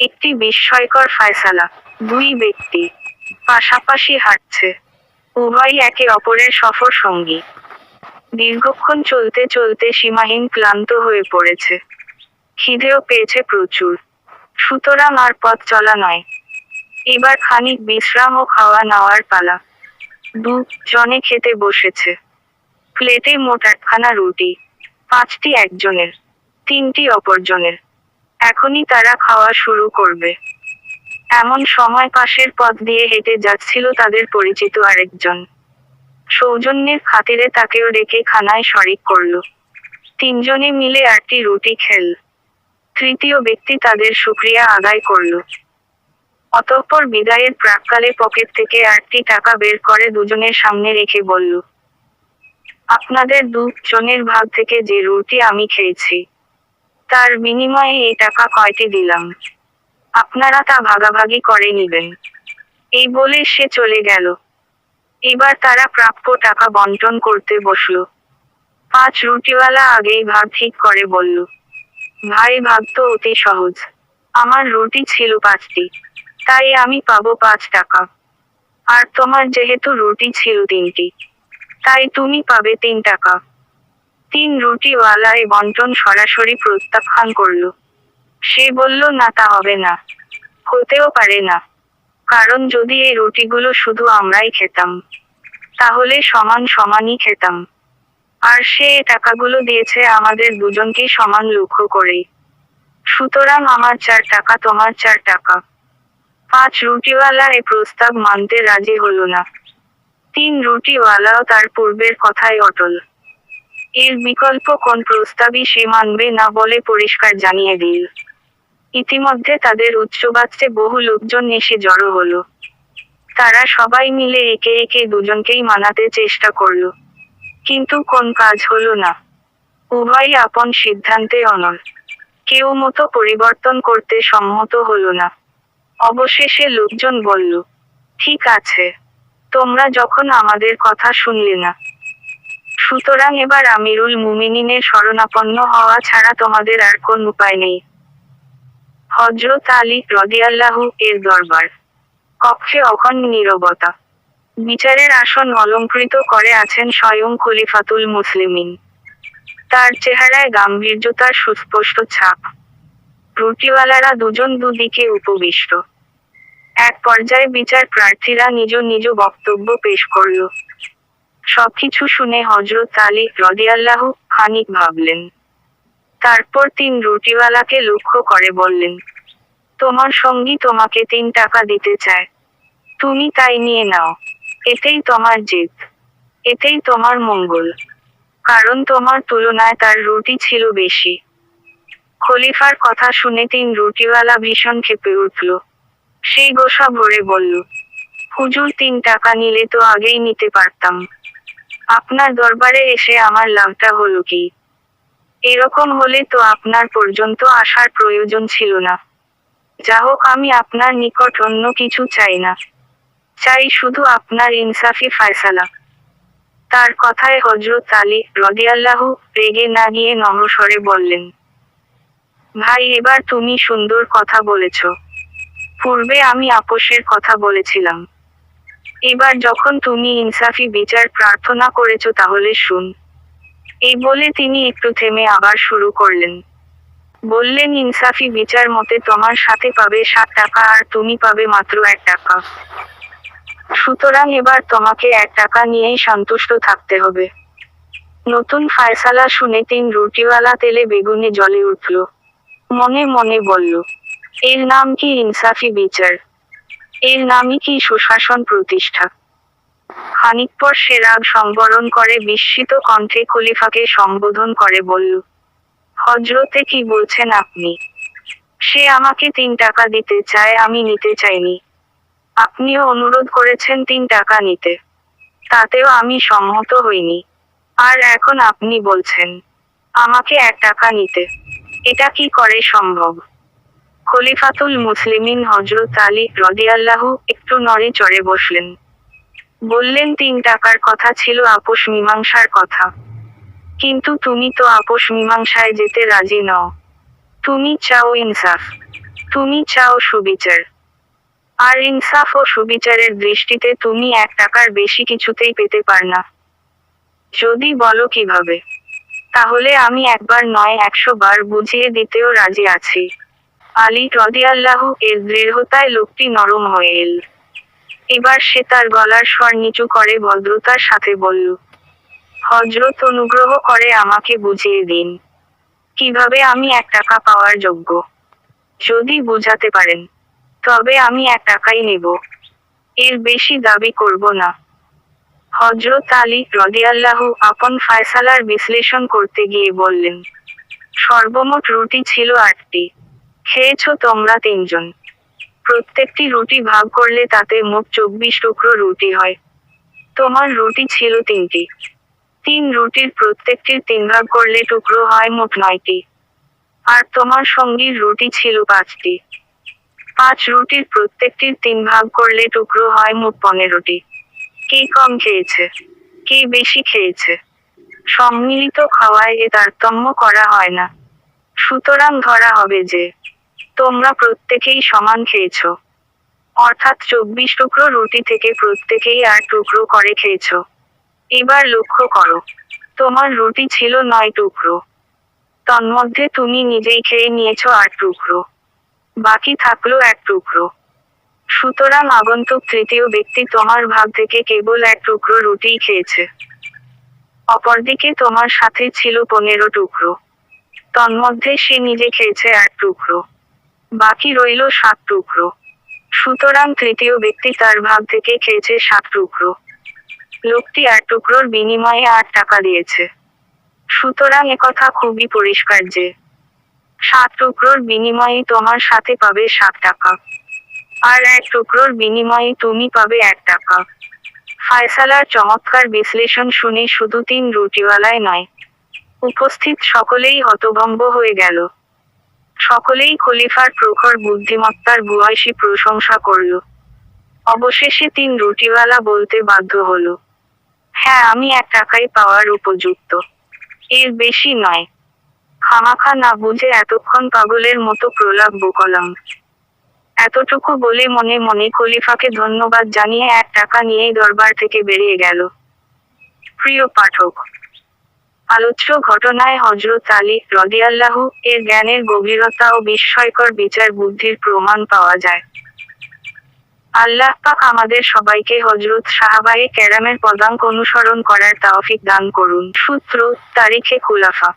একটি বিস্ময়কর ফায়সালা। দুই ব্যক্তি পাশাপাশি হাঁটছে, উভয়ই একে অপরের সফর সঙ্গী। দীর্ঘক্ষণ চলতে চলতে সীমাহীন ক্লান্ত হয়ে পড়েছে, খিদেও পেয়েছে প্রচুর। সুতরাং আর পথ চলা নয়, এবার খানিক বিশ্রাম ও খাওয়া নেওয়ার পালা। দুজনে খেতে বসেছে। প্লেটে মোট 8খানা রুটি, 5টি একজনের, 3টি অপরজনের। এখনই তারা খাওয়া শুরু করবে। এমন সময় পাশের পথ দিয়ে হেঁটে যাচ্ছিল তাদের পরিচিত আরেকজন। সৌজন্যের খাতিরে তাকেও ডেকে খানায় শরিক করল। 3জনে মিলে 8টি রুটি খেল। তৃতীয় ব্যক্তি তাদের শুকরিয়া আদায় করল। অতঃপর বিদায়ের প্রাক্কালে পকেট থেকে 8টি টাকা বের করে দুজনের সামনে রেখে বলল, আপনাদের দুজনের ভাগ থেকে যে রুটি আমি খেয়েছি, তার বিনিময়ে এই টাকা কয়টি দিলাম, আপনারা তা ভাগাভাগি করে নিবেন। এই বলে সে চলে গেল। এবার তারা প্রাপ্য টাকা বন্টন করতে বসল। 5 রুটিওয়ালা আগেই ভাগ ঠিক করে বলল, ভাই ভাগ তো অতি সহজ, আমার রুটি ছিল 5টি, তাই আমি পাবো 5 টাকা। আর তোমার যেহেতু রুটি ছিল 3টি, তাই তুমি পাবে 3 টাকা। 3 রুটিওয়ালা এ বন্টন সরাসরি প্রত্যাখ্যান করল। সে বলল, না, তা হবে না, হতেও পারে না। কারণ যদি এই রুটিগুলো শুধু আমরাই খেতাম, তাহলে সমান সমানই খেতাম। আর সে এ টাকাগুলো দিয়েছে আমাদের দুজনকেই সমান লক্ষ্য করেই। সুতরাং আমার 4 টাকা, তোমার 4 টাকা। 5 রুটিওয়ালা এ প্রস্তাব মানতে রাজি হল না। 3 রুটিওয়ালাও তার পূর্বের কথায় অটল। এর বিকল্প কোন প্রস্তাবই সে মানবে না বলে পরিষ্কার জানিয়ে দিল। ইতিমধ্যে তাদের উচ্চবাচ্যে বহু লোকজন এসে জড়ো হলো। তারা সবাই মিলে একে একে দুজনকেই মানাতে চেষ্টা করল, কিন্তু কোন কাজ হলো না। উভয়ই আপন সিদ্ধান্তে অনড়, কেউ মতো পরিবর্তন করতে সম্মত হলো না। অবশেষে লোকজন বলল, ঠিক আছে, তোমরা যখন আমাদের কথা শুনলে না, সুতরাং এবার আমিরুল মুমিনিনের শরণাপন্ন হওয়া ছাড়া তোমাদের আর কোন উপায় নেই। হযরত আলী রাদিয়াল্লাহু এর দরবার কক্ষে অখণ্ড নীরবতা। বিচারের আসন অলংকৃত করে আছেন স্বয়ং খলিফাতুল মুসলিমিন। তার চেহারায় গাম্ভীর্যতার সুস্পষ্ট ছাপ। রুটিওয়ালারা দুজন দুদিকে উপবিষ্ট। এক পর্যায়ে বিচার প্রার্থীরা নিজ নিজ বক্তব্য পেশ করল। সবকিছু শুনে হযরত আলী রাদিয়াল্লাহু খানিক ভাবলেন। তারপর 3 রুটিওয়ালাকে লক্ষ্য করে বললেন, তোমার সঙ্গী তোমাকে 3 টাকা দিতে চায়, তুমি তাই নিয়ে নাও। এতেই তোমার জিত, এতেই তোমার মঙ্গল, কারণ তোমার তুলনায় তার রুটি ছিল বেশি। খলিফার কথা শুনে 3 রুটিওয়ালা ভীষণ ক্ষেপে উঠল। সেই গোসা ভরে বলল, হুজুর, 3 টাকা নিলে তো আগেই নিতে পারতাম। আপনার দরবারে এসে আমার লাভটা হলো কি? এরকম হলে তো আপনার পর্যন্ত আসার প্রয়োজন ছিল না। যা হোক, আমি আপনার নিকট অন্য কিছু চাই না, চাই শুধু আপনার ইনসাফি ফায়সালা। তার কথায় হযরত আলী রাদিয়াল্লাহু রেগে না গিয়ে নম্রস্বরে বললেন, ভাই, এবার তুমি সুন্দর কথা বলেছ। পূর্বে আমি আপোষের কথা বলেছিলাম, এবার যখন তুমি ইনসাফি বিচার প্রার্থনা করেছ তাহলে শুন। এই বলে তিনি একটু থেমে আবার শুরু করলেন। বললেন, ইনসাফি বিচার মতে তোমার সাথে পাবে 7 টাকা আর তুমি পাবে মাত্র 1 টাকা। সুতরাং এবার তোমাকে 1 টাকা নিয়েই সন্তুষ্ট থাকতে হবে। নতুন ফায়সালা শুনে 3 রুটিওয়ালা তেলে বেগুনে জ্বলে উঠল। মনে মনে বলল, এর নাম কি ইনসাফি বিচার? এর নামই কি সুশাসন প্রতিষ্ঠা? খানিক পর সে রাগ সংবরণ করে বিস্মিত কণ্ঠে খলিফাকে সম্বোধন করে বলল, হযরতে, কি বলছেন আপনি? সে আমাকে 3 টাকা দিতে চায়, আমি নিতে চাইনি। আপনিও অনুরোধ করেছেন 3 টাকা নিতে, তাতেও আমি সম্মত হইনি। আর এখন আপনি বলছেন আমাকে 1 টাকা নিতে। এটা কি করে সম্ভব? খলিফাতুল মুসলিমিন হযরত আলী রাদিয়াল্লাহু একটু নড়ে চড়ে বসলেন। বললেন, 3 টাকার কথা ছিল আপোষ মীমাংসার কথা। কিন্তু তুমি তো আপোষ মীমাংসায় যেতে রাজি নও। তুমি চাও ইনসাফ। তুমি চাও সুবিচার, আর ইনসাফ ও সুবিচারের দৃষ্টিতে তুমি 1 টাকার বেশি কিছুতেই পেতে পার না। যদি বলো কিভাবে, তাহলে আমি একবার নয় 100 বার বুঝিয়ে দিতেও রাজি আছি। আলী রাদিয়াল্লাহু এর দৃঢ়তায় লোকটি নরম হয়ে এল। এবার সে তার গলার স্বর নিচু করে ভদ্রতার সাথে বলল, হযরত অনুগ্রহ করে আমাকে বুঝিয়ে দিন, কিভাবে আমি 1 টাকা পাওয়ার যোগ্য। যদি বুঝাতে পারেন, তবে আমি 1 টাকাই নেব, এর বেশি দাবি করব না। হযরত আলী রাদিয়াল্লাহু আপন ফায়সালার বিশ্লেষণ করতে গিয়ে বললেন, সর্বমোট রুটি ছিল 8টি। খেয়েছ তোমরা 3 জন। প্রত্যেকটি রুটি ভাগ করলে তাতে মোট 24 টুকরো রুটি হয়। তোমার রুটি ছিল 3টি। 3 রুটির প্রত্যেকটির 3 ভাগ করলে টুকরো হয় মোট 9টি। আর তোমার সঙ্গীর রুটি ছিল 5টি। 5 রুটির প্রত্যেকটির 3 ভাগ করলে টুকরো হয় মোট 15টি। কে কম খেয়েছে, কে বেশি খেয়েছে, সম্মিলিত খাওয়ায় এ তারতম্য করা হয় না। সুতরাং ধরা হবে যে তোমরা প্রত্যেকেই সমান খেয়েছ, অর্থাৎ 24 টুকরো রুটি থেকে প্রত্যেকেই 8 টুকরো করে খেয়েছ। এবার লক্ষ্য করো, তোমার রুটি ছিল 9 টুকরো, তন্মধ্যে তুমি নিজেই খেয়ে নিয়েছ 8 টুকরো, বাকি থাকলো 1 টুকরো। সুতরাং আগন্তুক তৃতীয় ব্যক্তি তোমার ভাগ থেকে কেবল 1 টুকরো রুটিই খেয়েছে। অপরদিকে তোমার সাথে ছিল 15 টুকরো, তন্মধ্যে সে নিজে খেয়েছে 8 টুকরো, বাকি রইল 7 টুকরো। সুতরাং তৃতীয় ব্যক্তি তার ভাগ থেকে খেয়েছে 7 টুকরো। লোকটি 8 টুকরোর বিনিময়ে 8 টাকা দিয়েছে। সুতরাং একথা খুবই পরিষ্কার যে 7 টুকরোর বিনিময়ে তোমার সাথে পাবে 7 টাকা, আর 1 টুকরোর বিনিময়ে তুমি পাবে 1 টাকা। ফায়সালার চমৎকার বিশ্লেষণ শুনে শুধু 3 রুটিওয়ালাই নয়, উপস্থিত সকলেই হতভম্ব হয়ে গেল। সকলেই খলিফার প্রখর বুদ্ধিমত্তার ভূয়সী প্রশংসা করল। অবশেষে 3 রুটিওয়ালা বলতে বাধ্য হল, হ্যাঁ, আমি 1 টাকাই পাওয়ার উপযুক্ত, এর বেশি নয়। খামাখা না বুঝে এতক্ষণ পাগলের মতো প্রলাপ বকলাম। এতটুকু বলে মনে মনে খলিফাকে ধন্যবাদ জানিয়ে 1 টাকা নিয়েই দরবার থেকে বেরিয়ে গেল। প্রিয় পাঠক, আলোচ্য ঘটনায় হযরত আলী রাদিয়াল্লাহু এর জ্ঞানের গভীরতা ও বিস্ময়কর বিচার বুদ্ধির প্রমাণ পাওয়া যায়। আল্লাহ পাক আমাদের সবাইকে হযরত সাহাবায়ে কেরামের পদাঙ্ক অনুসরণ করার তৌফিক দান করুন। সূত্র, তারিখে খুলাফা।